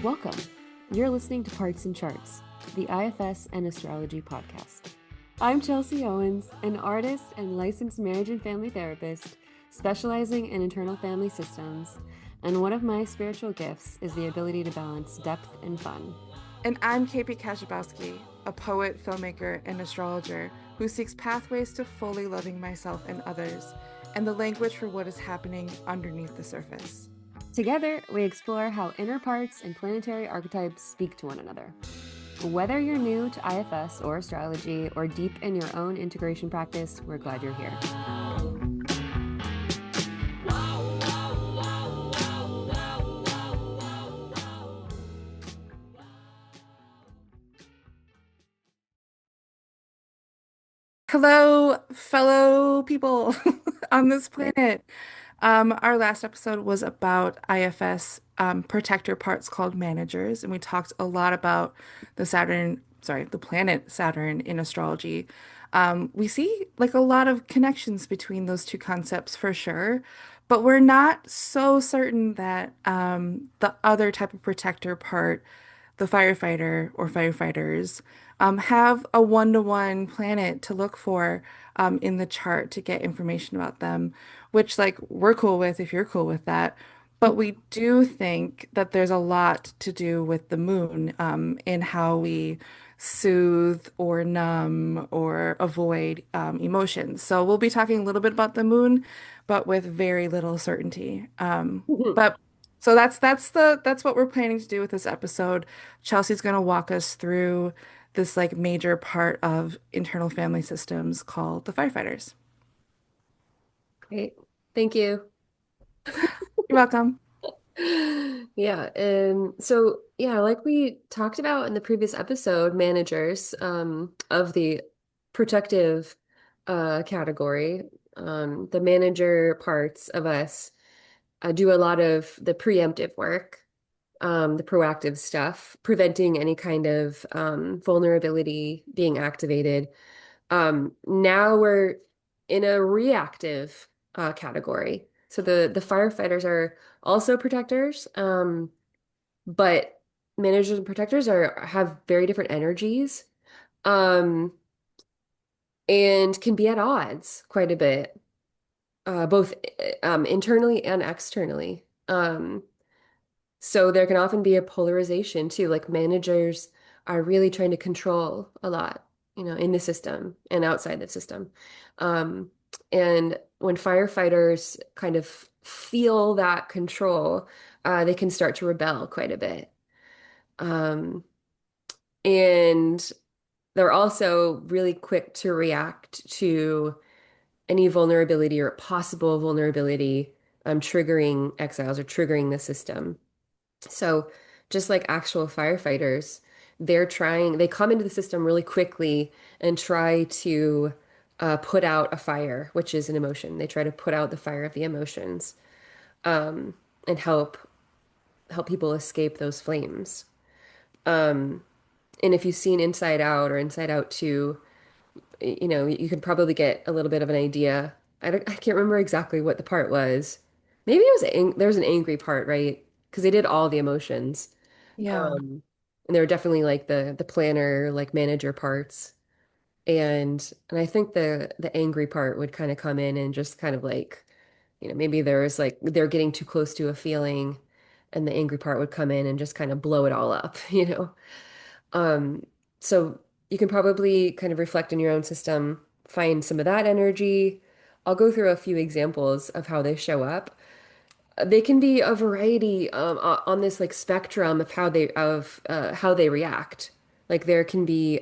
Welcome. You're listening to Parts and Charts, the IFS and Astrology podcast. I'm Chelsea Owens, an artist and licensed marriage and family therapist specializing in internal family systems, and one of my spiritual gifts is the ability to balance depth and fun. And I'm KP Kaszabowski, a poet, filmmaker, and astrologer who seeks pathways to fully loving myself and others, and the language for what is happening underneath the surface. Together, we explore how inner parts and planetary archetypes speak to one another. Whether you're new to IFS or astrology or deep in your own integration practice, we're glad you're here. Hello, fellow people on this planet. Our last episode was about IFS protector parts called managers, and we talked a lot about the planet Saturn in astrology. We see like a lot of connections between those two concepts for sure, but we're not so certain that the other type of protector part, the firefighter or firefighters, have a one-to-one planet to look for in the chart to get information about them, which like we're cool with if you're cool with that. But we do think that there's a lot to do with the moon in how we soothe or numb or avoid emotions. So we'll be talking a little bit about the moon, but with very little certainty. But so that's what we're planning to do with this episode. Chelsea's going to walk us through this like major part of internal family systems called the firefighters. Great. Thank you. You're welcome. Yeah, so like we talked about in the previous episode, managers of the protective category, the manager parts of us do a lot of the preemptive work, the proactive stuff, preventing any kind of vulnerability being activated. Now we're in a reactive category. So the firefighters are also protectors, but managers and protectors are have very different energies, um, and can be at odds quite a bit, both internally and externally. So there can often be a polarization too. Like managers are really trying to control a lot, in the system and outside the system. Um, and when firefighters kind of feel that control, they can start to rebel quite a bit. Um, and they're also really quick to react to any vulnerability or possible vulnerability, triggering exiles or triggering the system. So just like actual firefighters, they come into the system really quickly and try to put out a fire, which is an emotion. They try to put out the fire of the emotions, um, and help people escape those flames. Um, and if you've seen Inside Out or Inside Out 2, you could probably get a little bit of an idea. I can't remember exactly what the part was. Maybe there was an angry part, right? Because they did all the emotions. Yeah. And they were definitely like the planner, like manager parts. And I think the angry part would kind of come in and just kind of like, maybe there was like they're getting too close to a feeling, and the angry part would come in and just kind of blow it all up, you know? Um, so you can probably kind of reflect in your own system, find some of that energy. I'll go through a few examples of how they show up. They can be a variety on this like spectrum of how they react. Like there can be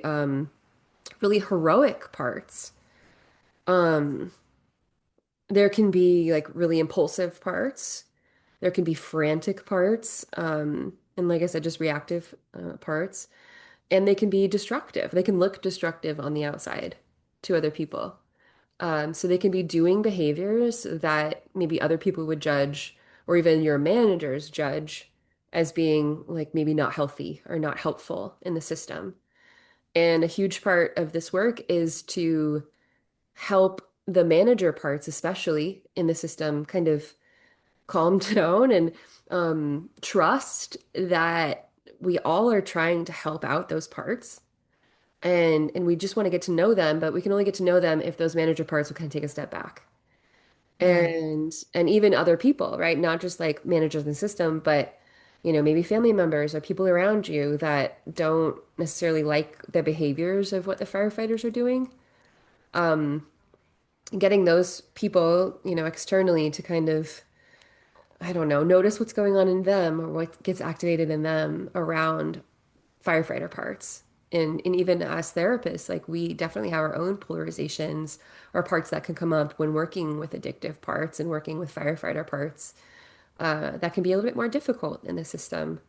really heroic parts. Um, there can be like really impulsive parts. There can be frantic parts. And like I said, just reactive parts. And they can be destructive. They can look destructive on the outside to other people. So they can be doing behaviors that maybe other people would judge, or even your managers judge as being like maybe not healthy or not helpful in the system. And a huge part of this work is to help the manager parts, especially in the system, kind of calm down and trust that we all are trying to help out those parts and we just want to get to know them, but we can only get to know them if those manager parts will kind of take a step back. Yeah. And even other people, right? Not just like managers in the system, but maybe family members or people around you that don't necessarily like the behaviors of what the firefighters are doing. Um, Getting those people, externally to kind of, I don't know, notice what's going on in them or what gets activated in them around firefighter parts. And even as therapists, like we definitely have our own polarizations or parts that can come up when working with addictive parts and working with firefighter parts. That can be a little bit more difficult in the system,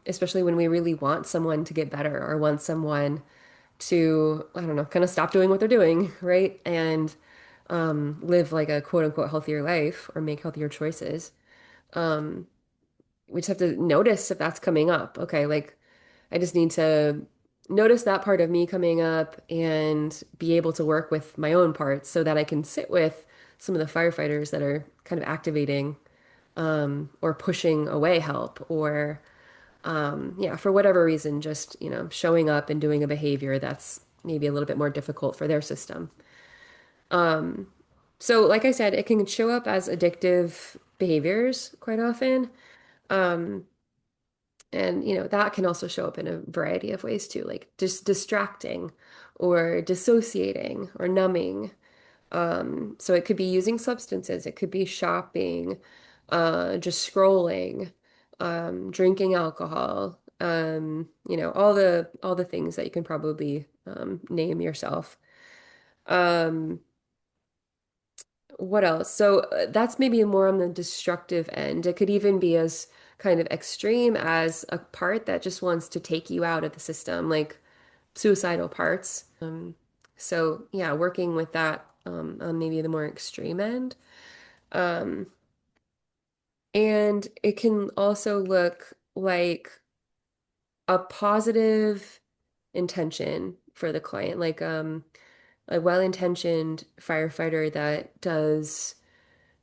especially when we really want someone to get better or want someone to, I don't know, kind of stop doing what they're doing, right? And live like a quote unquote healthier life or make healthier choices. Um, we just have to notice if that's coming up. Okay, like I just need to notice that part of me coming up and be able to work with my own parts so that I can sit with some of the firefighters that are kind of activating or pushing away help or yeah, for whatever reason, just, showing up and doing a behavior that's maybe a little bit more difficult for their system. Um, so like I said, it can show up as addictive behaviors quite often. Um, And, that can also show up in a variety of ways too, like just distracting or dissociating or numbing. So it could be using substances, it could be shopping, just scrolling, drinking alcohol, all the things that you can probably name yourself. Um, what else? So that's maybe more on the destructive end. It could even be as kind of extreme as a part that just wants to take you out of the system, like suicidal parts. So yeah, working with that on maybe the more extreme end. Um, and it can also look like a positive intention for the client, like a well-intentioned firefighter that does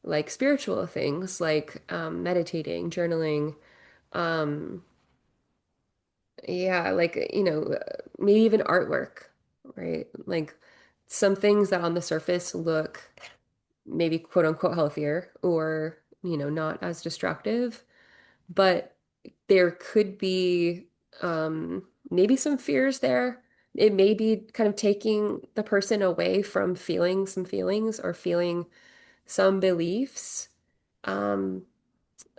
like spiritual things like meditating, journaling, um, yeah, like, maybe even artwork, right? Like some things that on the surface look maybe quote unquote healthier or, not as destructive, but there could be maybe some fears there. It may be kind of taking the person away from feeling some feelings or feeling some beliefs. Um,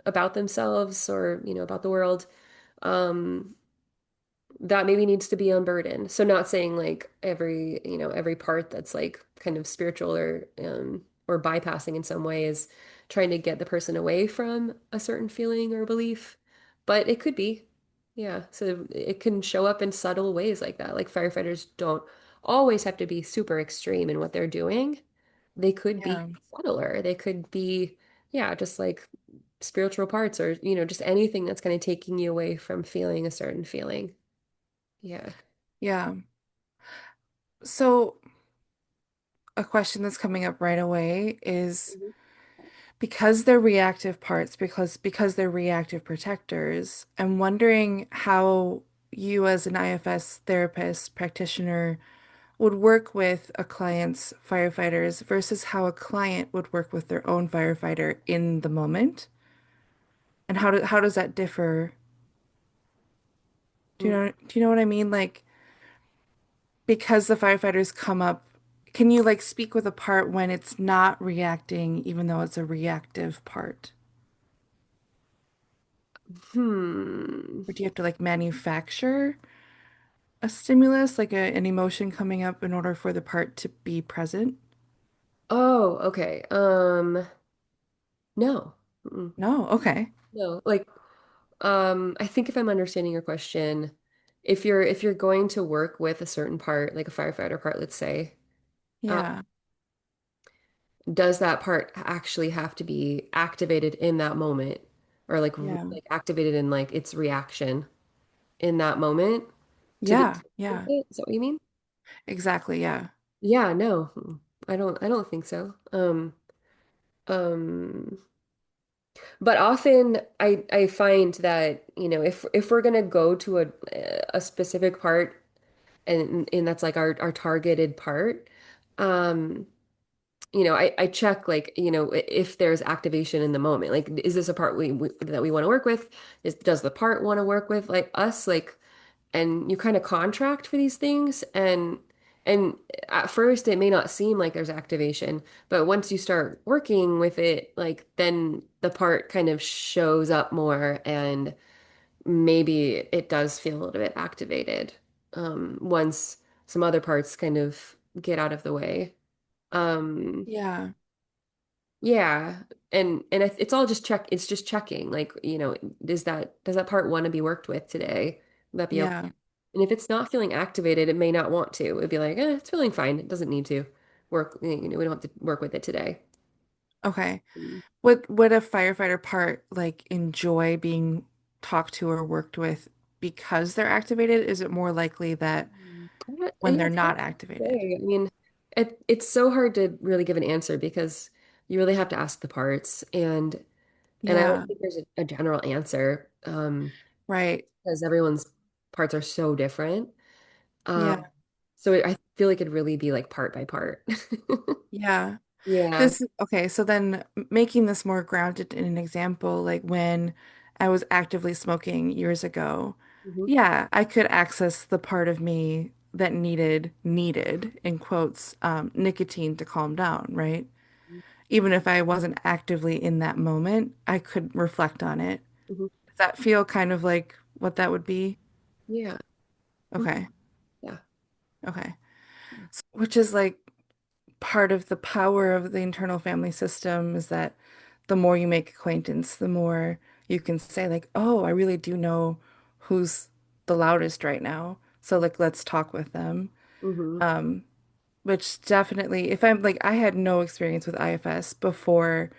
about themselves or, about the world, um, that maybe needs to be unburdened. So not saying like every part that's like kind of spiritual or bypassing in some way is trying to get the person away from a certain feeling or belief, but it could be. Yeah, so it can show up in subtle ways like that. Like firefighters don't always have to be super extreme in what they're doing. They could be Yeah. subtler. They could be, yeah, just like spiritual parts or, just anything that's kind of taking you away from feeling a certain feeling. Yeah. Yeah. So a question that's coming up right away is Mhm. because they're reactive parts, because they're reactive protectors, I'm wondering how you as an IFS therapist practitioner would work with a client's firefighters versus how a client would work with their own firefighter in the moment. And how does that differ? Do you know what I mean? Like because the firefighters come up, can you like speak with a part when it's not reacting, even though it's a reactive part? Hmm. Or do you have to like manufacture a stimulus, like an emotion coming up in order for the part to be present? Oh, okay. No. Mm-mm. No, okay. No. Like, I think if I'm understanding your question, if you're going to work with a certain part, like a firefighter part, let's say, uh, Yeah, does that part actually have to be activated in that moment or yeah, like activated in like its reaction in that moment to get yeah, yeah, it? Is that what you mean? exactly. Yeah. Yeah, no. I don't think so. Um But often I find that, if we're gonna go to a specific part and that's like our targeted part, um, I check like, if there's activation in the moment. Like, is this a part that we want to work with? Does the part want to work with like us? Like, and you kind of contract for these things and at first it may not seem like there's activation, but once you start working with it, like then the part kind of shows up more and maybe it does feel a little bit activated once some other parts kind of get out of the way. Um Yeah. yeah, and it's all just it's just checking like, does that part want to be worked with today? Would that be okay? Yeah. And if it's not feeling activated, it may not want to. It'd be like, it's feeling fine. It doesn't need to work. We don't have to work with it today. Okay. Mm. Would a firefighter part like enjoy being talked to or worked with because they're activated? Is it more likely that when Yeah, they're it's hard not to activated? say. I mean, it's so hard to really give an answer because you really have to ask the parts, and I don't Yeah. think there's a general answer, Right. because everyone's parts are so different. Yeah. Um, so I feel like it'd really be like part by part. Yeah. Yeah. This, okay, so then making this more grounded in an example, like when I was actively smoking years ago, Hmm. yeah, I could access the part of me that needed in quotes, nicotine to calm down, right? Even if I wasn't actively in that moment, I could reflect on it. Hmm. Does that feel kind of like what that would be? Yeah. Mhm. Okay. Yeah. Okay. Which is like part of the power of the internal family system is that the more you make acquaintance, the more you can say like, "Oh, I really do know who's the loudest right now. So like let's talk with them." Hmm. Um, which definitely if I'm like I had no experience with IFS before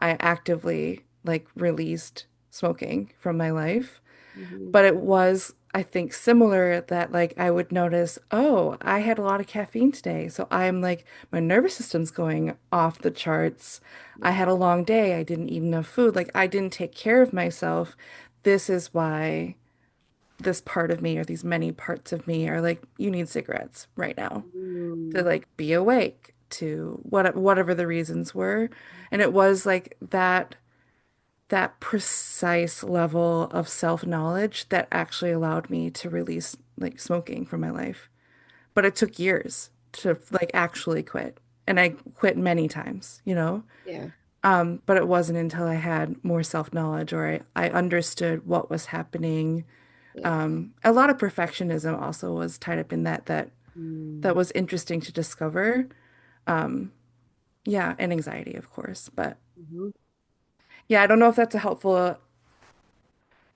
I actively like released smoking from my life. Hmm. But it was, I think, similar that like I would notice, oh, I had a lot of caffeine today. So I'm like, my nervous system's going off the charts. I Yeah. had a long day. I didn't eat enough food. Like I didn't take care of myself. This is why this part of me or these many parts of me are like, you need cigarettes right now to Mm. like be awake to whatever the reasons were. And it was like that precise level of self-knowledge that actually allowed me to release like smoking from my life. But it took years to like actually quit. And I quit many times, you know? Yeah. But it wasn't until I had more self-knowledge or I understood what was happening. Yeah. A lot of perfectionism also was tied up in that Mm. was interesting to discover. Um, yeah, and anxiety, of course. But Hmm. yeah, I don't know if that's a helpful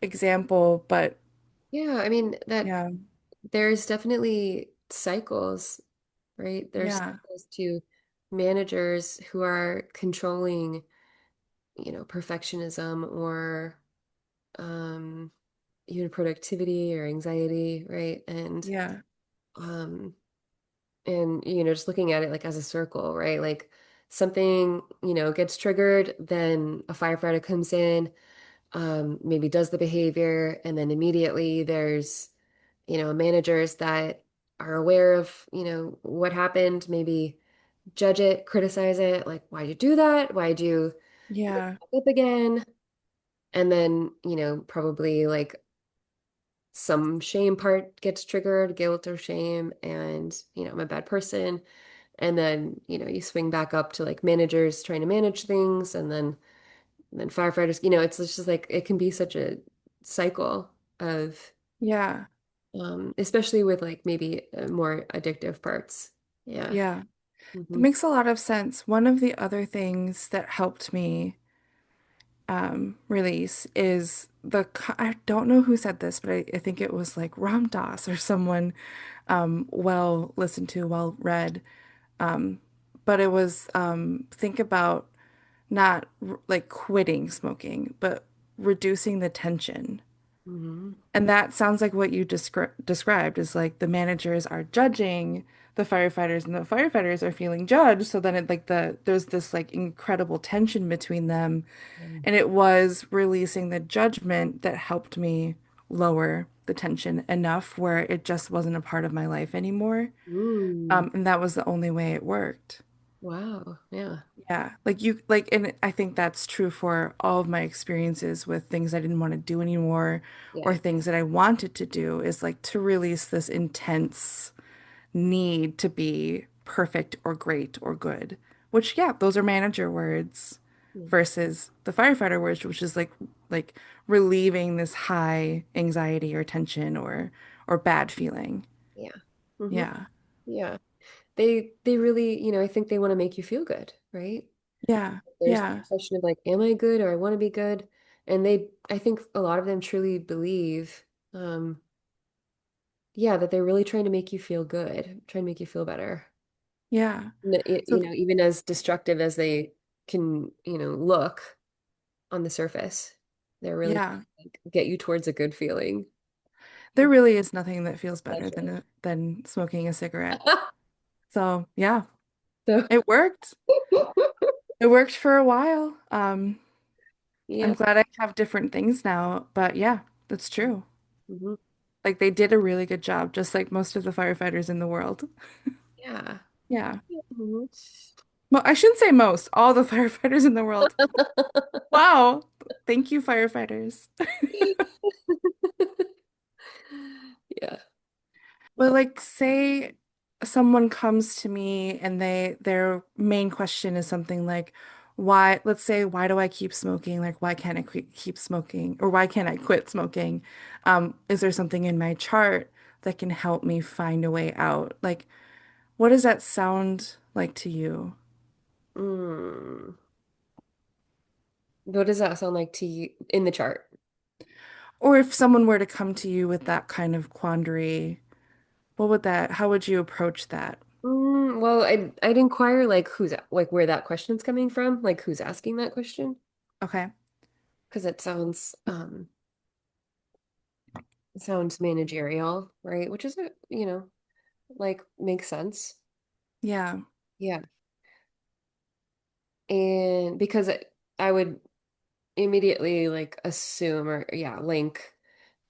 example, but Yeah. I mean, that yeah. there's definitely cycles, right? There's Yeah, cycles to managers who are controlling, perfectionism or um, even productivity or anxiety, right? yeah, Um, just looking at it like as a circle, right? Like something, gets triggered, then a firefighter comes in, maybe does the behavior, and then immediately there's, managers that are aware of, what happened, maybe judge it, criticize it, like, why'd you do that? Why'd you bring yeah, it up again? And then, probably like some shame part gets triggered, guilt or shame, and, I'm a bad person. And then, you swing back up to like managers trying to manage things, and then firefighters, it's just like it can be such a cycle of yeah, especially with like maybe more addictive parts. Yeah. yeah. That Hmm. makes a lot of sense. One of the other things that helped me release is I don't know who said this, but I think it was like Ram Dass or someone well listened to, well read. Um, but it was think about not like quitting smoking, but reducing the tension. Hmm. And that sounds like what you described is like the managers are judging, the firefighters, and the firefighters are feeling judged. So then there's this like incredible tension between them. Mm. And it was releasing the judgment that helped me lower the tension enough where it just wasn't a part of my life anymore. Mm. And that was the only way it worked. Wow. Yeah. Yeah. And I think that's true for all of my experiences with things I didn't want to do anymore or Yeah. things that I wanted to do is like to release this intense need to be perfect or great or good, which, yeah, those are manager words Yeah. versus the firefighter words, which is like relieving this high anxiety or tension or bad feeling. Yeah. Hmm. Yeah. Yeah. They really, I think they want to make you feel good, right? Yeah. There's the Yeah. question of like, am I good or I want to be good? And I think a lot of them truly believe, um, yeah, that they're really trying to make you feel good, trying to make you feel better. Yeah. You So know, even as destructive as they can, look on the surface, they're really yeah, trying to like, get you towards a good feeling. there really is nothing that feels better That's than smoking a cigarette. right. So, yeah, So, it worked. It worked for a while. I'm yeah. glad I have different things now, but yeah, that's true. Hmm. Like they did a really good job, just like most of the firefighters in the world. Yeah. Yeah. Mhm. Well, I shouldn't say most, all the firefighters in the world. Wow. Thank you, firefighters. Yeah. But like say someone comes to me and their main question is something like why, let's say, why do I keep smoking? Like why can't I keep smoking or why can't I quit smoking? Is there something in my chart that can help me find a way out? Like what does that sound like to you? Mm. What does that sound like to you in the chart? Or if someone were to come to you with that kind of quandary, how would you approach that? Well, I'd inquire like like where that question's coming from, like who's asking that question, Okay. because it sounds managerial, right? Which is like makes sense. Yeah. Yeah, and because I would immediately like assume or yeah link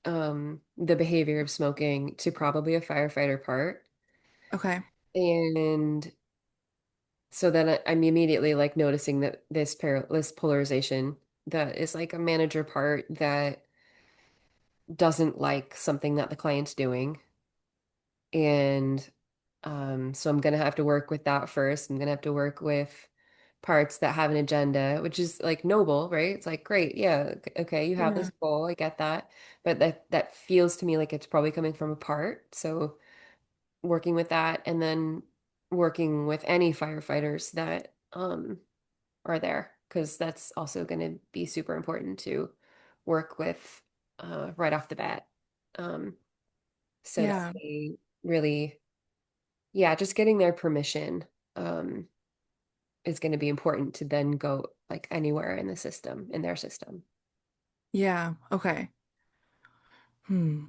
the behavior of smoking to probably a firefighter part, Okay. and so then I'm immediately like noticing that this polarization that is like a manager part that doesn't like something that the client's doing. And so I'm gonna have to work with that first. I'm gonna have to work with parts that have an agenda, which is like noble, right? It's like, great, yeah, okay, you have Yeah. this goal, I get that. But that feels to me like it's probably coming from a part. So working with that and then working with any firefighters that are there because that's also going to be super important to work with right off the bat. Um, so that Yeah. they really, yeah, just getting their permission um, is going to be important to then go like anywhere in the system, in their system. Yeah. Okay. Hmm.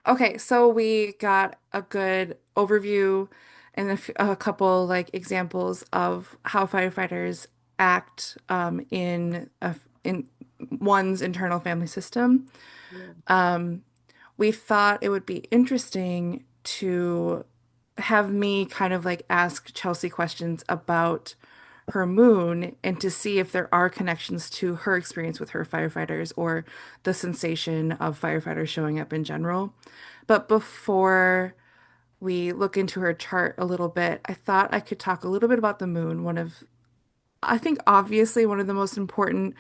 Okay, so we got a good overview and a couple like examples of how firefighters act in one's internal family system. Yeah. Um, we thought it would be interesting to have me kind of like ask Chelsea questions about her moon and to see if there are connections to her experience with her firefighters or the sensation of firefighters showing up in general. But before we look into her chart a little bit, I thought I could talk a little bit about the moon, I think obviously one of the most important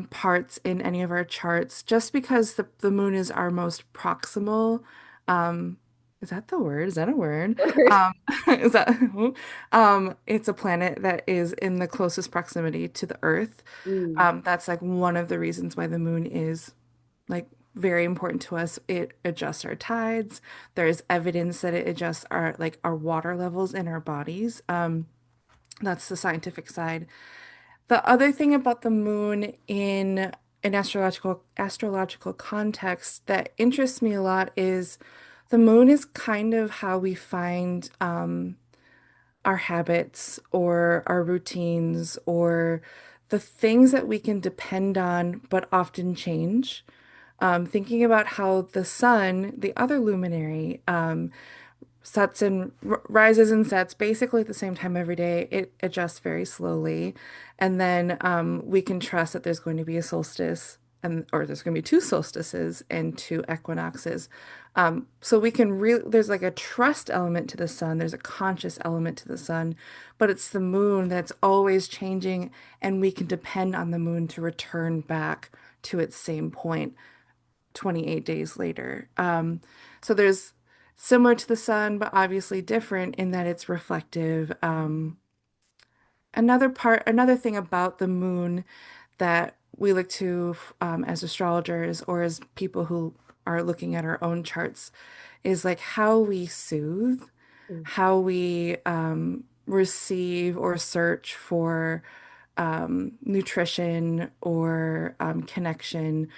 parts in any of our charts, just because the moon is our most proximal. Um, is that the word? Is that a word? Um, is that it's a planet that is in the closest proximity to the Earth. Mm. That's like one of the reasons why the moon is like very important to us. It adjusts our tides. There's evidence that it adjusts our water levels in our bodies. That's the scientific side. The other thing about the moon in in astrological context that interests me a lot is the moon is kind of how we find our habits or our routines or the things that we can depend on but often change. Thinking about how the sun, the other luminary, sets and rises and sets basically at the same time every day. It adjusts very slowly. And then we can trust that there's going to be a solstice and or there's going to be two solstices and two equinoxes. So we can really, there's like a trust element to the sun, there's a conscious element to the sun, but it's the moon that's always changing, and we can depend on the moon to return back to its same point 28 days later. So there's similar to the sun, but obviously different in that it's reflective. Another thing about the moon that we look to as astrologers or as people who are looking at our own charts is like how we soothe, Mm. how we receive or search for nutrition or connection,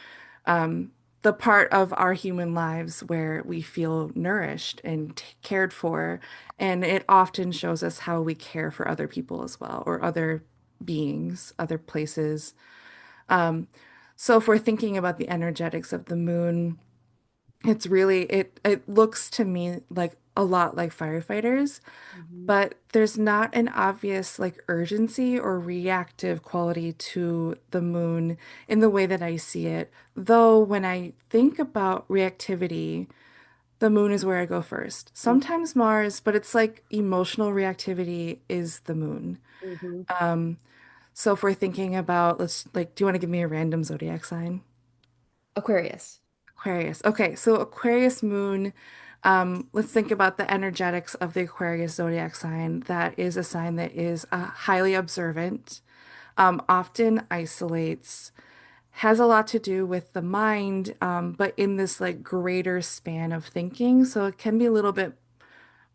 um, the part of our human lives where we feel nourished and cared for. And it often shows us how we care for other people as well, or other beings, other places. Um, so if we're thinking about the energetics of the moon, it's really it looks to me like a lot like firefighters, Mhm. but there's not an obvious like urgency or reactive quality to the moon in the way that I see it. Though when I think about reactivity, the moon is where I go first. Sometimes Mars, but it's like emotional reactivity is the moon. Mhm. Um, so if we're thinking about, let's like, do you want to give me a random zodiac sign? Aquarius. Aquarius. Okay, so Aquarius moon, let's think about the energetics of the Aquarius zodiac sign. That is a sign that is highly observant, often isolates, has a lot to do with the mind, but in this like greater span of thinking. So it can be a little bit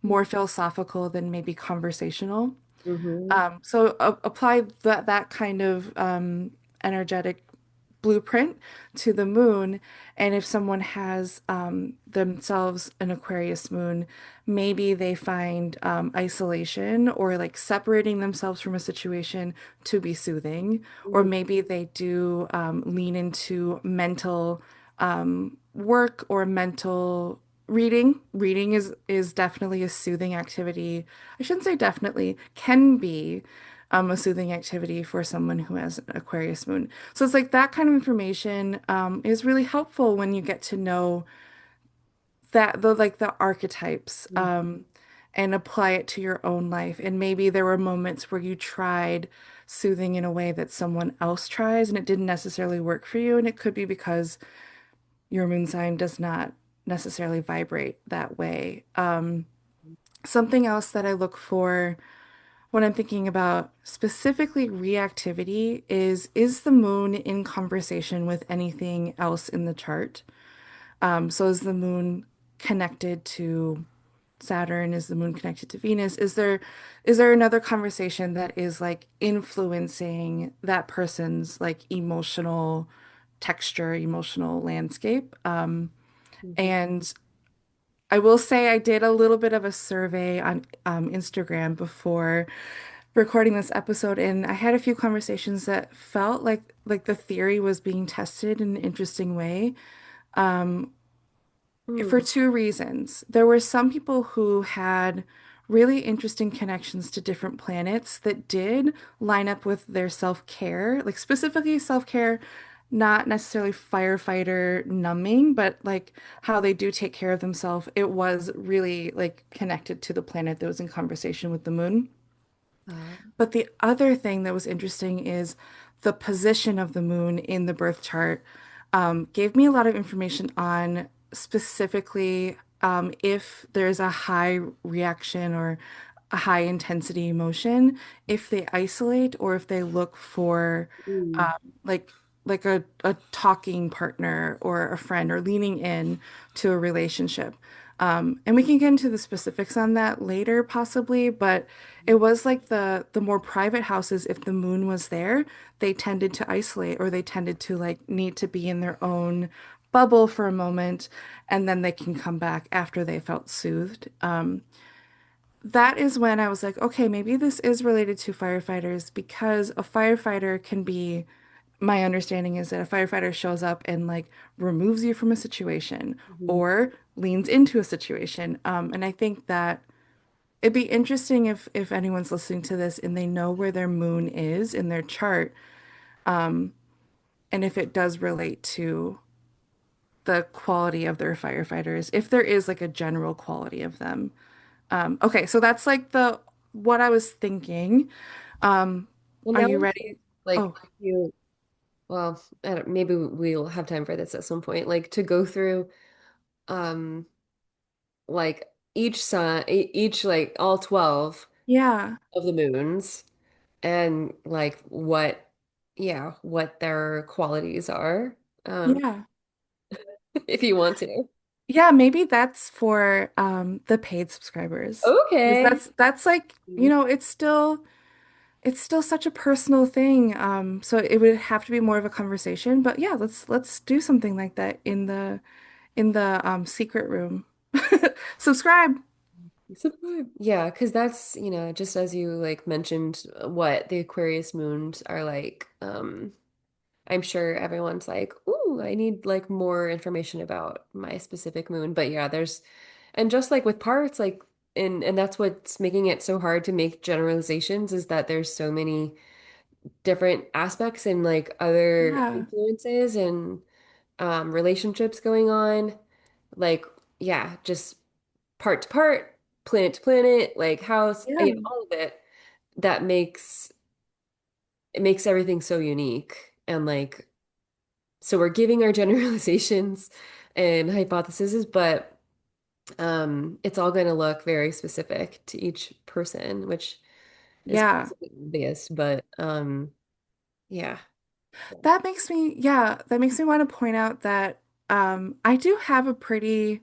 more philosophical than maybe conversational. Mm-hmm. So apply that kind of energetic blueprint to the moon. And if someone has themselves an Aquarius moon, maybe they find isolation or like separating themselves from a situation to be soothing, or maybe they do lean into mental work or mental reading. Reading is definitely a soothing activity. I shouldn't say definitely, can be a soothing activity for someone who has an Aquarius moon. So it's like that kind of information is really helpful when you get to know that the like the archetypes and apply it to your own life. And maybe there were moments where you tried soothing in a way that someone else tries and it didn't necessarily work for you. And it could be because your moon sign does not necessarily vibrate that way. Something else that I look for when I'm thinking about specifically reactivity is the moon in conversation with anything else in the chart? So is the moon connected to Saturn? Is the moon connected to Venus? Is there another conversation that is like influencing that person's like emotional texture, emotional landscape? Mm-hmm. And I will say I did a little bit of a survey on Instagram before recording this episode, and I had a few conversations that felt like the theory was being tested in an interesting way. For two reasons. There were some people who had really interesting connections to different planets that did line up with their self-care, like specifically self-care, not necessarily firefighter numbing, but like how they do take care of themselves. It was really like connected to the planet that was in conversation with the moon. Uh, But the other thing that was interesting is the position of the moon in the birth chart gave me a lot of information on specifically if there's a high reaction or a high intensity emotion, if they isolate or if they look for mm. like a talking partner or a friend or leaning in to a relationship. And we can get into the specifics on that later, possibly, but it was like the more private houses, if the moon was there, they tended to isolate or they tended to like need to be in their own bubble for a moment, and then they can come back after they felt soothed. That is when I was like, okay, maybe this is related to firefighters because a firefighter can be, my understanding is that a firefighter shows up and like removes you from a situation Mhm. or leans into a situation. And I think that it'd be interesting if anyone's listening to this and they know where their moon is in their chart, and if it does relate to the quality of their firefighters, if there is like a general quality of them. Okay, so that's like the what I was thinking. Um, Well, are now you I'm ready? curious, like Oh, you, well, I don't, maybe we'll have time for this at some point, like to go through, um, like each like all 12 yeah, of the moons and like what, yeah, what their qualities are, um, yeah. if you want to. Yeah, maybe that's for the paid subscribers. Because Okay. that's like, it's still such a personal thing. So it would have to be more of a conversation. But yeah, let's do something like that in the secret room. Subscribe. Yeah, because that's, just as you like mentioned what the Aquarius moons are like, I'm sure everyone's like, "Ooh, I need like more information about my specific moon." But yeah, and just like with parts, like and that's what's making it so hard to make generalizations is that there's so many different aspects and like other Yeah. influences and relationships going on. Like, yeah, just part to part, planet to planet, like house, Yeah. all of it that makes everything so unique. And like, so we're giving our generalizations and hypotheses, but it's all going to look very specific to each person, which is Yeah. possibly obvious, but yeah. That makes me want to point out that I do have a pretty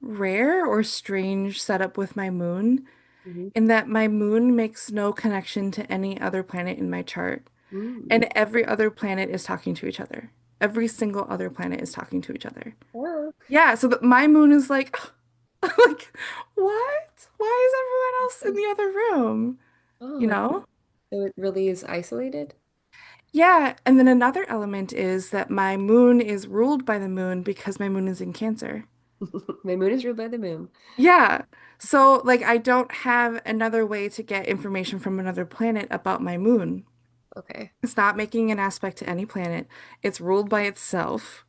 rare or strange setup with my moon, Mhm. in that my moon makes no connection to any other planet in my chart. Mm. And every other planet is talking to each other. Every single other planet is talking to each other. Oh. Yeah, so that my moon is like, like, what? Why is everyone else in the other room? You Oh, know? so it really is isolated. Yeah, and then another element is that my moon is ruled by the moon because my moon is in Cancer. My moon is ruled by the moon. Yeah. So, like, I don't have another way to get information from another planet about my moon. Okay. It's not making an aspect to any planet. It's ruled by itself.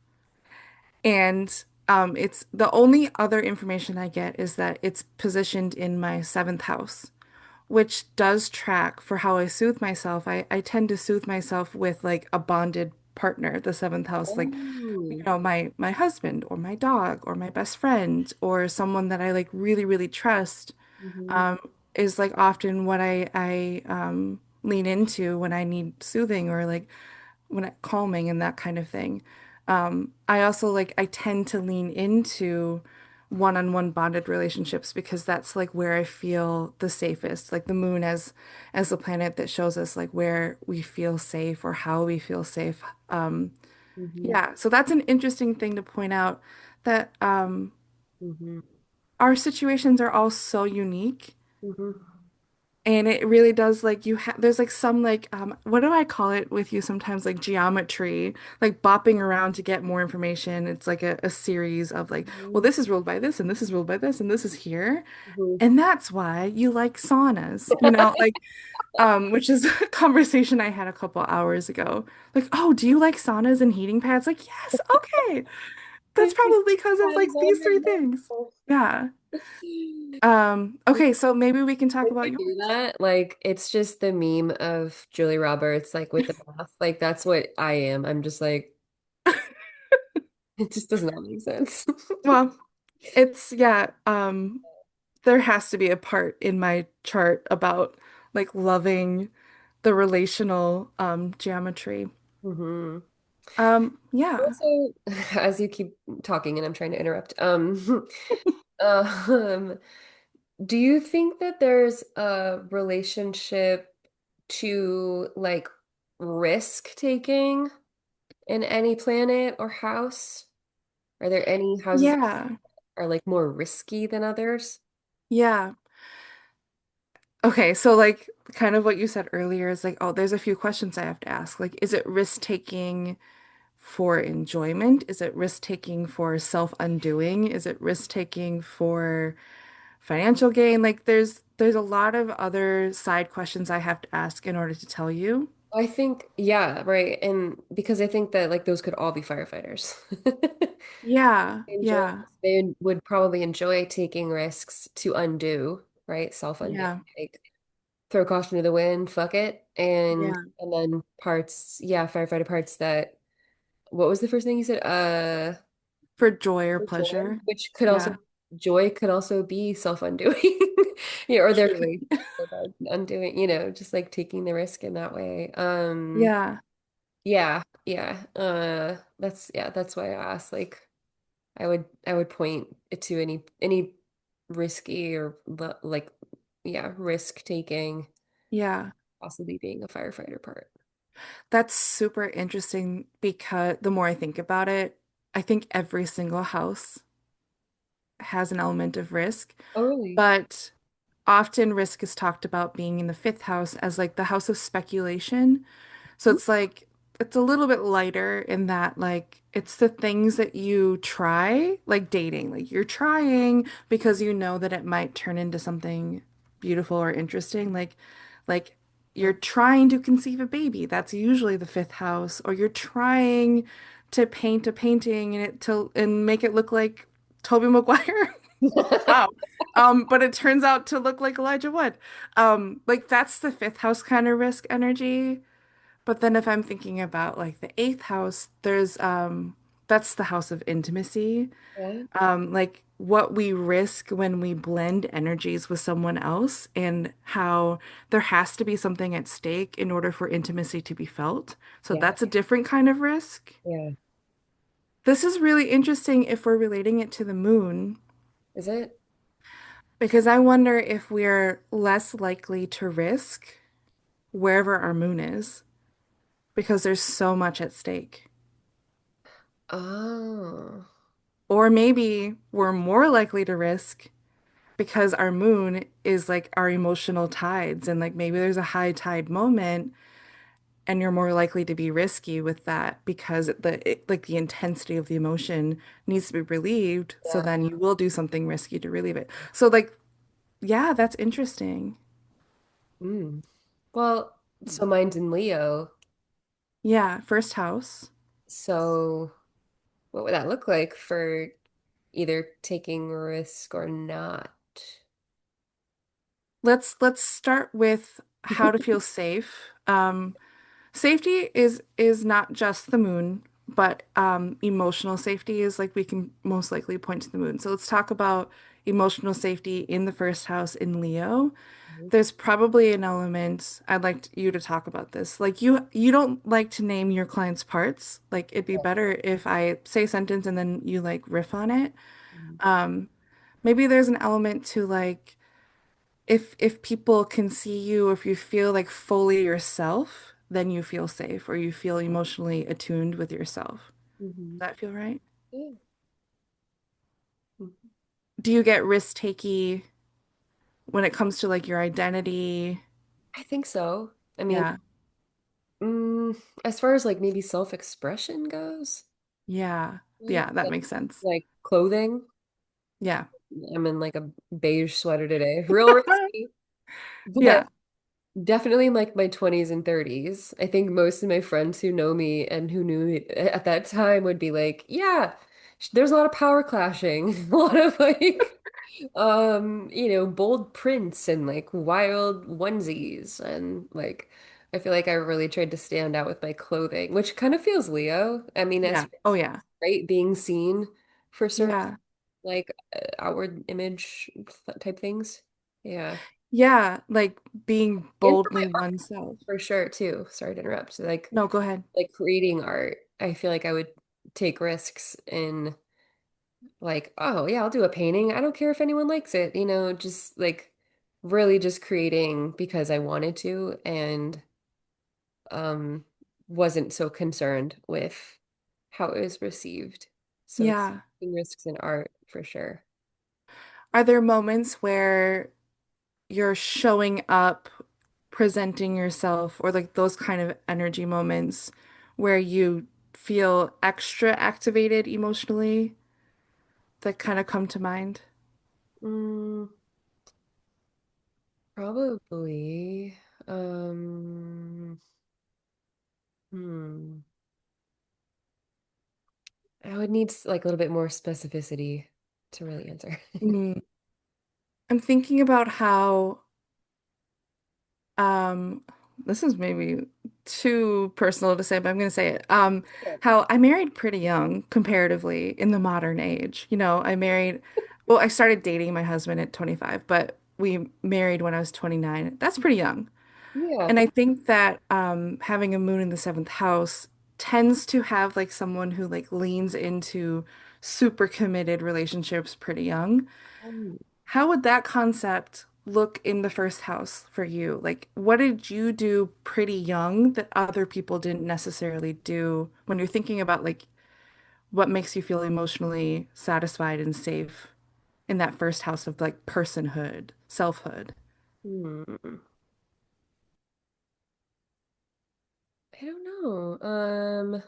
And it's the only other information I get is that it's positioned in my seventh house, which does track for how I soothe myself. I tend to soothe myself with like a bonded partner, the seventh house, like, Oh. my husband or my dog or my best friend or someone that I like really, really trust, Hmm. um, is like often what I lean into when I need soothing or like when calming and that kind of thing. I also like I tend to lean into one-on-one bonded relationships because that's like where I feel the safest. Like the moon as the planet that shows us like where we feel safe or how we feel safe. Um, Hmm. yeah, so that's an interesting thing to point out that Hmm. our situations are all so unique. Hmm. And it really does like you have there's like some like what do I call it with you sometimes like geometry, like bopping around to get more information. It's like a series of like, well, this is ruled by this and this is ruled by this and this is here. Hmm. And that's why you like saunas, like which is a conversation I had a couple hours ago. Like, oh, do you like saunas and heating pads? Like, yes, okay. That's probably because of That like is these three things. wonderful. Yeah. Okay, so maybe we can talk When about you yours. do that, like it's just the meme of Julie Roberts, like with the math. Like that's what I am. I'm just like, it just does not make sense. Well, it's yeah, there has to be a part in my chart about like loving the relational geometry. Hmm. Yeah. Also, as you keep talking and I'm trying to interrupt, Um, do you think that there's a relationship to like risk taking in any planet or house? Are there any houses that Yeah. are like more risky than others? Yeah. Okay, so like kind of what you said earlier is like, oh, there's a few questions I have to ask. Like, is it risk taking for enjoyment? Is it risk taking for self-undoing? Is it risk taking for financial gain? Like there's a lot of other side questions I have to ask in order to tell you. I think, yeah, right. And because I think that like those could all be firefighters. Yeah, Enjoy, yeah, they would probably enjoy taking risks to undo, right? Self-undo. yeah, Like throw caution to the wind, fuck it. yeah. And then parts, yeah, firefighter parts that what was the first thing you said? For joy or For joy, pleasure. which could also Yeah, joy could also be self-undoing. Yeah, or there could truly. be about undoing, just like taking the risk in that way. Yeah, Yeah, yeah. That's why I asked. Like I would point it to any risky or like yeah, risk taking, yeah. possibly being a firefighter part. That's super interesting because the more I think about it, I think every single house has an element of risk, Oh, really? but often risk is talked about being in the fifth house as like the house of speculation. So it's like it's a little bit lighter in that like it's the things that you try, like dating. Like you're trying because you know that it might turn into something beautiful or interesting. Like you're trying to conceive a baby. That's usually the fifth house. Or you're trying to paint a painting and make it look like Tobey Maguire. Wow. But it turns out to look like Elijah Wood. Like that's the fifth house kind of risk energy. But then if I'm thinking about like the eighth house, there's that's the house of intimacy. Yeah, Like what we risk when we blend energies with someone else and how there has to be something at stake in order for intimacy to be felt. So yeah, that's a different kind of risk. yeah. This is really interesting if we're relating it to the moon, Is it? because I wonder if we're less likely to risk wherever our moon is because there's so much at stake. Oh, Or maybe we're more likely to risk because our moon is like our emotional tides, and like maybe there's a high tide moment, and you're more likely to be risky with that because like the intensity of the emotion needs to be relieved. So yeah. then you will do something risky to relieve it. So, like, yeah, that's interesting. Mm. Well, so mine's in Leo. Yeah, first house. So what would that look like for either taking risk or not? Let's start with how to feel safe. Safety is not just the moon, but emotional safety is like we can most likely point to the moon. So let's talk about emotional safety in the first house in Leo. There's probably an element I'd like you to talk about this. Like you don't like to name your client's parts. Like it'd be better if I say a sentence and then you like riff on it. Mhm. Maybe there's an element to like if people can see you, if you feel like fully yourself, then you feel safe or you feel emotionally attuned with yourself. Mhm. Does that feel right? Yeah. Mhm. Do you get risk-takey when it comes to like your identity? I think so. I mean, Yeah. mm, as far as like maybe self-expression goes, Yeah. right? Yeah, that makes sense. Like clothing. Yeah. I'm in like a beige sweater today. Real risky, but Yeah. definitely in like my 20s and 30s. I think most of my friends who know me and who knew me at that time would be like, yeah, there's a lot of power clashing, a lot of like bold prints and like wild onesies and like I feel like I really tried to stand out with my clothing, which kind of feels Leo. I mean, Yeah. that's Oh yeah. right, being seen for certain Yeah. like outward image type things. Yeah. Yeah, like being And for boldly my art oneself. for sure too. Sorry to interrupt. So No, go ahead. like creating art, I feel like I would take risks in like, oh yeah, I'll do a painting. I don't care if anyone likes it, just like really just creating because I wanted to and um wasn't so concerned with how it was received. So Yeah. taking risks in art for sure. Are there moments where you're showing up, presenting yourself, or like those kind of energy moments where you feel extra activated emotionally that kind of come to mind? Mm, probably. Um, hmm. I would need like a little bit more specificity to really answer. Mm. I'm thinking about how um this is maybe too personal to say, but I'm going to say it. How I married pretty young comparatively in the modern age. Well, I started dating my husband at 25, but we married when I was 29. That's pretty young. Yeah. And I think that having a moon in the seventh house tends to have like someone who like leans into super committed relationships pretty young. Um, How would that concept look in the first house for you? Like, what did you do pretty young that other people didn't necessarily do when you're thinking about like what makes you feel emotionally satisfied and safe in that first house of like personhood, selfhood? hmm. I don't know.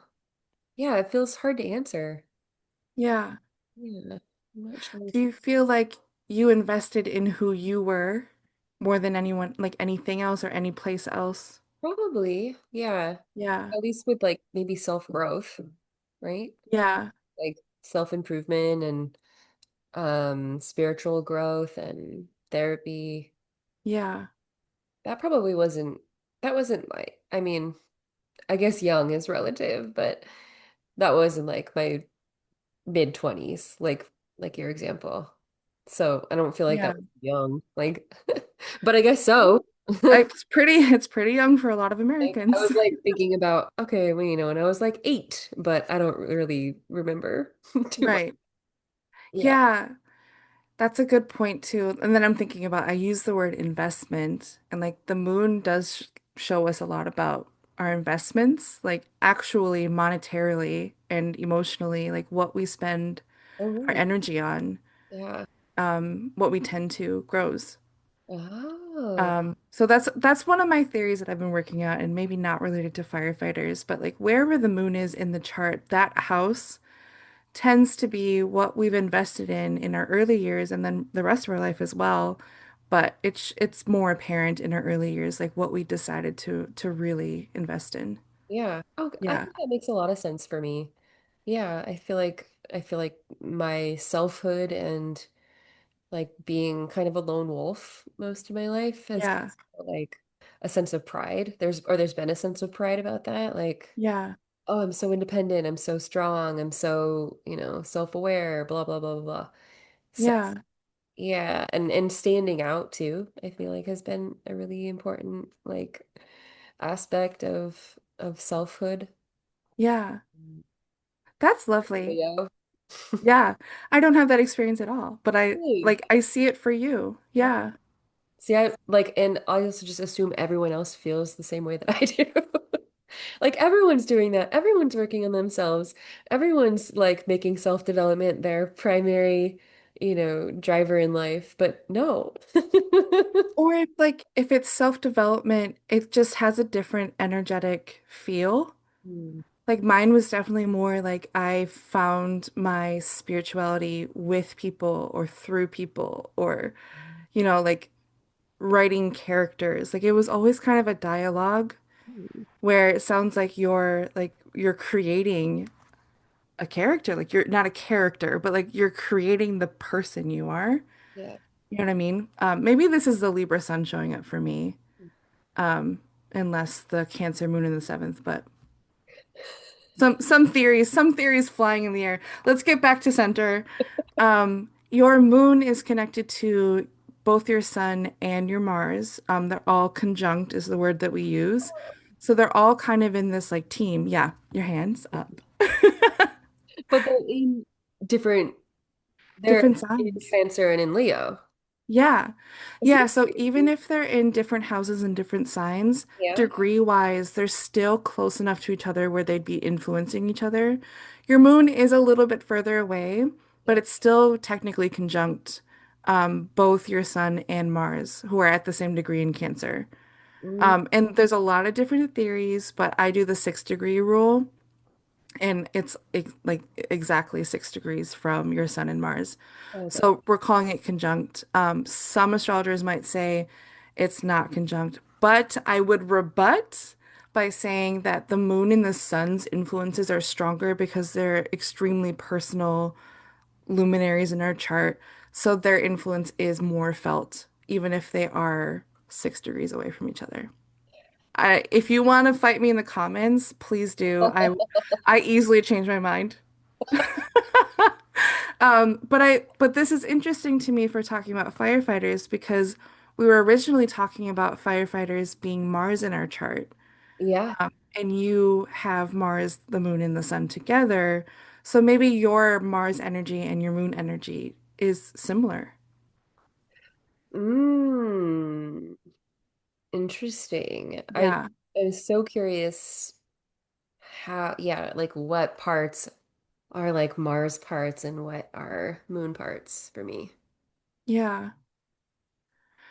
Yeah, it feels hard to answer. Yeah. Yeah, I'm not sure. Do you feel like you invested in who you were more than anyone, like anything else or any place else? Probably, yeah. Yeah. At least with like maybe self-growth, right? Yeah. Like self-improvement and spiritual growth and therapy. Yeah. That probably wasn't like, I mean, I guess young is relative, but that wasn't like my mid 20s, like your example. So I don't feel like Yeah. that was young. Like but I guess so. It's pretty young for a lot of Like I Americans. was like thinking about, okay, well, when I was like 8, but I don't really remember too much. Right. Yeah. Yeah, that's a good point too. And then I'm thinking about I use the word investment and like the moon does show us a lot about our investments, like actually monetarily and emotionally, like what we spend Oh, our really? energy on, Yeah. what we tend to grows. Oh. So that's one of my theories that I've been working on, and maybe not related to firefighters, but like wherever the moon is in the chart, that house tends to be what we've invested in our early years and then the rest of our life as well. But it's more apparent in our early years, like what we decided to really invest in. Yeah. Oh, I Yeah, think that makes a lot of sense for me. Yeah, I feel like my selfhood and like being kind of a lone wolf most of my life has kind yeah, of like a sense of pride. There's been a sense of pride about that. Like, yeah, oh, I'm so independent, I'm so strong, I'm so, self-aware, blah, blah, blah, blah, blah. So yeah, yeah, and standing out too, I feel like has been a really important like aspect of selfhood. yeah. That's lovely. Leo. Yeah. I don't have that experience at all, but I Really? like I see it for you. Yeah. See, I like, and I also just assume everyone else feels the same way that I do. Like everyone's doing that. Everyone's working on themselves. Everyone's like making self-development their primary, driver in life. But no. Or if it's self-development, it just has a different energetic feel. Hmm. Like mine was definitely more like I found my spirituality with people or through people or, like writing characters. Like it was always kind of a dialogue where it sounds like you're creating a character. Like you're not a character, but like you're creating the person you are. Yeah. You know what I mean? Maybe this is the Libra sun showing up for me, unless the Cancer moon in the seventh, but some theories flying in the air. Let's get back to center. Your moon is connected to both your sun and your Mars. They're all conjunct is the word that we use. So they're all kind of in this like team. Yeah, your hands up. But they're in different. They're different in signs. Cancer and in Leo. Yeah. Isn't Yeah. that So even crazy? if they're in different houses and different signs, Yeah. degree-wise, they're still close enough to each other where they'd be influencing each other. Your moon is a little bit further away, but Yeah. it's still technically conjunct both your sun and Mars, who are at the same degree in Cancer. Mm, And there's a lot of different theories, but I do the 6 degree rule, and it's like exactly 6 degrees from your sun and Mars. okay. So we're calling it conjunct. Some astrologers might say it's not conjunct, but I would rebut by saying that the moon and the sun's influences are stronger because they're extremely personal luminaries in our chart. So their influence is more felt, even if they are 6 degrees away from each other. If you want to fight me in the comments, please do. I easily change my mind. But this is interesting to me for talking about firefighters because we were originally talking about firefighters being Mars in our chart. Yeah. And you have Mars, the moon, and the sun together. So maybe your Mars energy and your moon energy is similar. Mm, interesting. Yeah. I'm so curious how, yeah, like what parts are like Mars parts and what are moon parts for me. Yeah.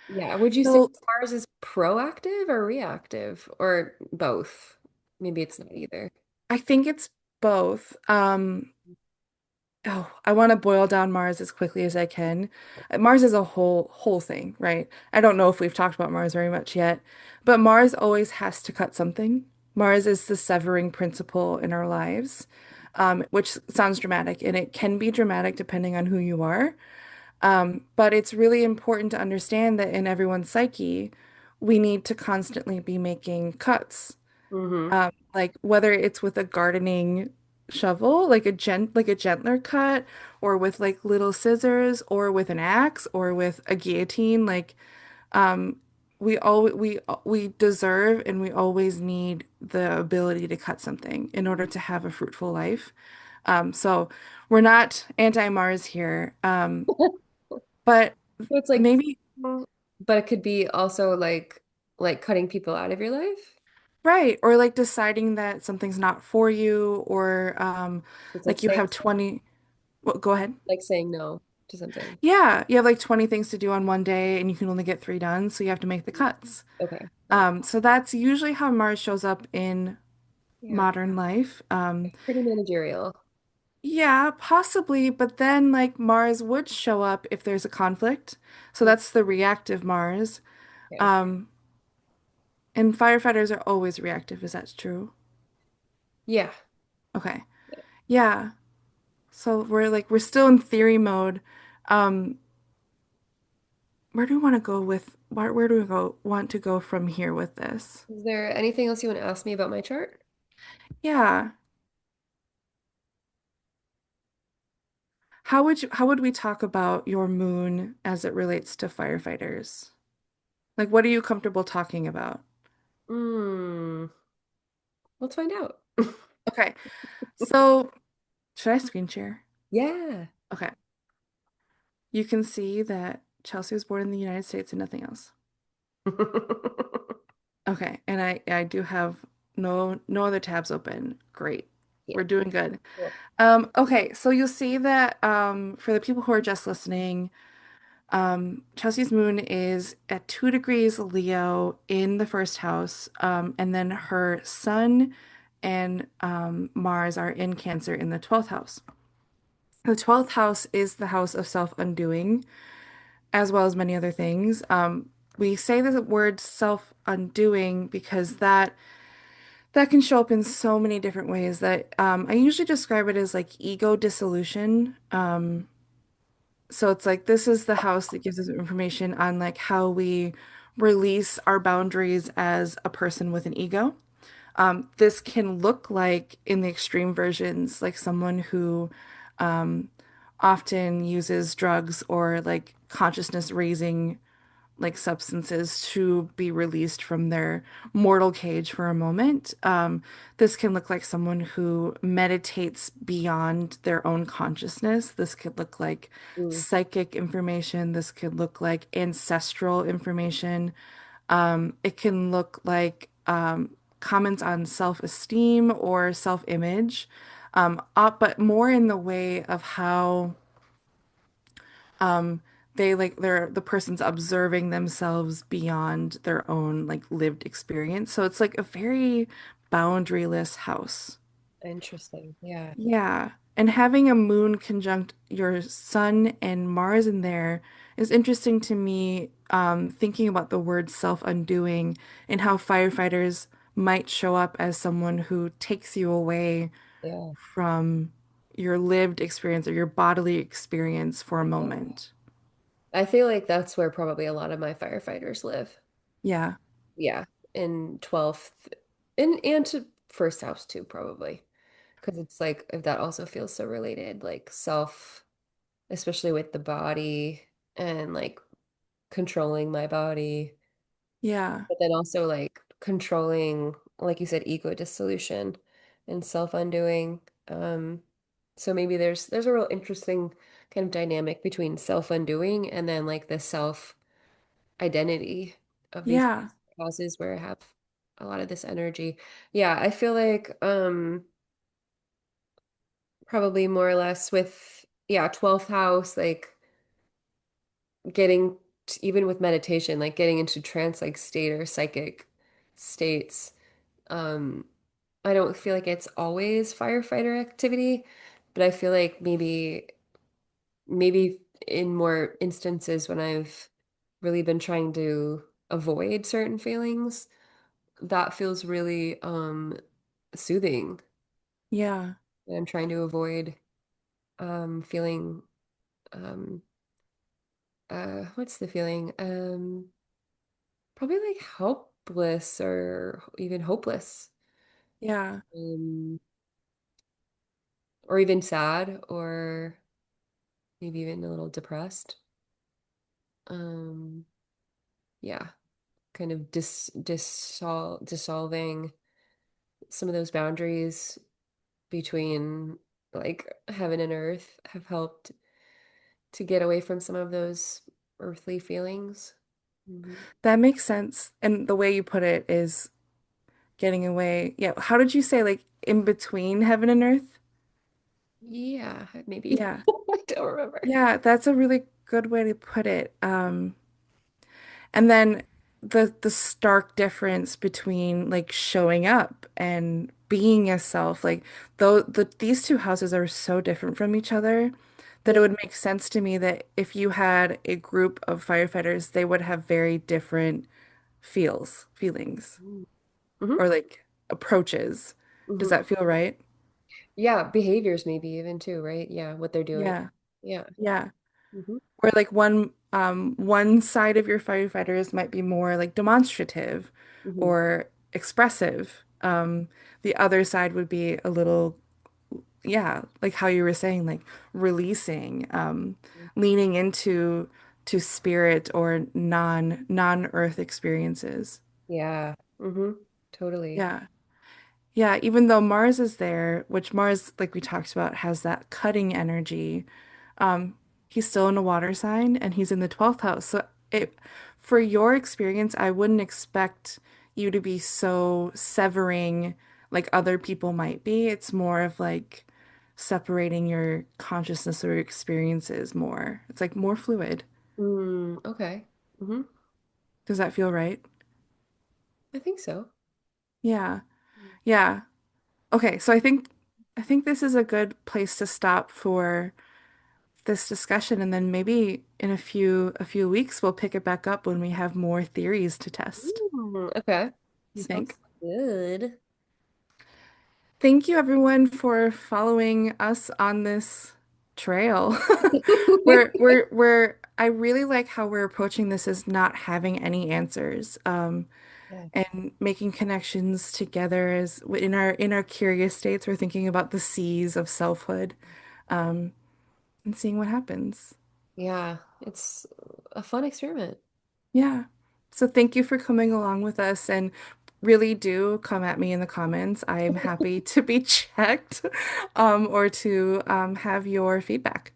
Yeah, would you say So Mars is proactive or reactive or both? Maybe it's not either. I think it's both. Oh, I want to boil down Mars as quickly as I can. Mars is a whole thing, right? I don't know if we've talked about Mars very much yet, but Mars always has to cut something. Mars is the severing principle in our lives, which sounds dramatic, and it can be dramatic depending on who you are. But it's really important to understand that in everyone's psyche, we need to constantly be making cuts, Mm-hmm. like whether it's with a gardening shovel, like a gentler cut, or with like little scissors, or with an axe, or with a guillotine. Like we deserve and we always need the ability to cut something in order to have a fruitful life. So we're not anti-Mars here, but So it's like, maybe but it could be also like cutting people out of your life. right, or like deciding that something's not for you, or It's like you have 20. Well, go ahead. like saying no to something. Yeah, you have like 20 things to do on one day and you can only get three done, so you have to make the cuts. Okay. Yeah. So that's usually how Mars shows up in Yeah. modern life. Pretty managerial. Yeah, possibly, but then like Mars would show up if there's a conflict. So that's the reactive Mars. Okay. Um, and firefighters are always reactive. Is that true? Yeah. Okay. Yeah. So we're still in theory mode. Um, where do we want to go with where do we go want to go from here with this? Is there anything else you want to ask me about my chart? Yeah. How would we talk about your moon as it relates to firefighters? Like what are you comfortable talking about? Hmm. Let's find out. Okay. So, should I screen share? Yeah. Okay. You can see that Chelsea was born in the United States and nothing else. Okay. And I do have no other tabs open. Great. Yeah. We're doing good. Cool. Okay, so you'll see that for the people who are just listening, Chelsea's moon is at 2 degrees Leo in the first house, and then her sun and Mars are in Cancer in the 12th house. The 12th house is the house of self-undoing, as well as many other things. We say the word self-undoing because that can show up in so many different ways that I usually describe it as like ego dissolution. So it's like this is the house that gives us information on like how we release our boundaries as a person with an ego. This can look like in the extreme versions, like someone who um, often uses drugs or like consciousness raising like substances to be released from their mortal cage for a moment. This can look like someone who meditates beyond their own consciousness. This could look like Mm, psychic information. This could look like ancestral information. It can look like comments on self-esteem or self-image, but more in the way of how they like they're the person's observing themselves beyond their own like lived experience. So it's like a very boundaryless house. interesting. Yeah. Yeah. And having a moon conjunct your sun and Mars in there is interesting to me, thinking about the word self-undoing and how firefighters might show up as someone who takes you away Yeah. from your lived experience or your bodily experience for a Yeah. moment. I feel like that's where probably a lot of my firefighters live. Yeah. Yeah. In 12th and to first house too, probably. Because it's like if that also feels so related, like self, especially with the body and like controlling my body, Yeah. but then also like controlling, like you said, ego dissolution and self undoing. Um, so maybe there's a real interesting kind of dynamic between self undoing and then like the self identity of these Yeah. houses where I have a lot of this energy. Yeah, I feel like probably more or less with yeah, 12th house, like getting even with meditation, like getting into trance like state or psychic states. Um, I don't feel like it's always firefighter activity, but I feel like maybe in more instances when I've really been trying to avoid certain feelings, that feels really soothing. Yeah. And I'm trying to avoid feeling um what's the feeling? Probably like helpless or even hopeless. Yeah. Um or even sad or maybe even a little depressed. Um yeah, kind of dissolving some of those boundaries between like heaven and earth have helped to get away from some of those earthly feelings. Mhm. That makes sense. And the way you put it is getting away. Yeah. How did you say like in between heaven and earth? Yeah, maybe. Yeah. I don't remember. Yeah, that's a really good way to put it. And then the stark difference between like showing up and being yourself, like though these two houses are so different from each other that it Yeah. would make sense to me that if you had a group of firefighters, they would have very different feelings, Mm-hmm. or like approaches. Does Hmm. that feel right? Yeah, behaviors maybe even too, right? Yeah, what they're doing. Yeah. Yeah. Yeah. Hmm. Where like one side of your firefighters might be more like demonstrative Hmm. or expressive. The other side would be a little, yeah, like how you were saying, like releasing, leaning into to spirit or non-earth experiences. Yeah. Hmm. Totally. Yeah. Yeah, even though Mars is there, which Mars, like we talked about, has that cutting energy, um, he's still in a water sign and he's in the 12th house. So for your experience, I wouldn't expect you to be so severing like other people might be. It's more of like separating your consciousness or your experiences more. It's like more fluid. Mm, okay. Hmm. Does that feel right? I think so. Yeah. Yeah. Okay, so I think this is a good place to stop for this discussion, and then maybe in a few weeks we'll pick it back up when we have more theories to test. Mm, okay. You Sounds think? good. Thank you everyone for following us on this trail. I really like how we're approaching this as not having any answers, Yeah. and making connections together as in our curious states, we're thinking about the seas of selfhood, and seeing what happens. Yeah, it's a fun experiment. Yeah. So thank you for coming along with us and really do come at me in the comments. I'm happy to be checked or to have your feedback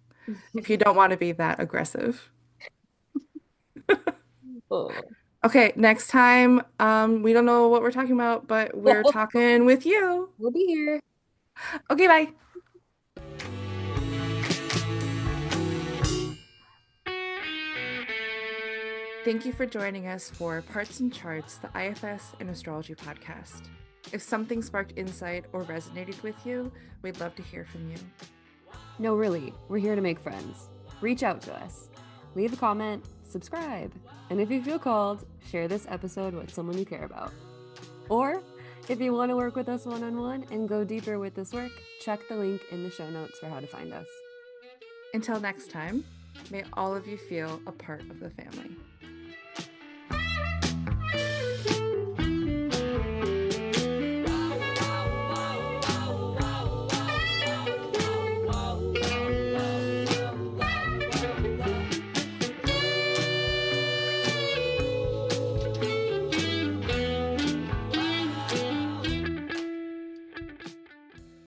if you don't want to be that aggressive. Oh. Okay, next time, we don't know what we're talking about, but we're talking with you. We'll be here. Okay, bye. Thank you for joining us for Parts and Charts, the IFS and Astrology podcast. If something sparked insight or resonated with you, we'd love to hear from you. No, really, we're here to make friends. Reach out to us. Leave a comment, subscribe, and if you feel called, share this episode with someone you care about. Or, if you want to work with us one-on-one and go deeper with this work, check the link in the show notes for how to find us. Until next time, may all of you feel a part of the family.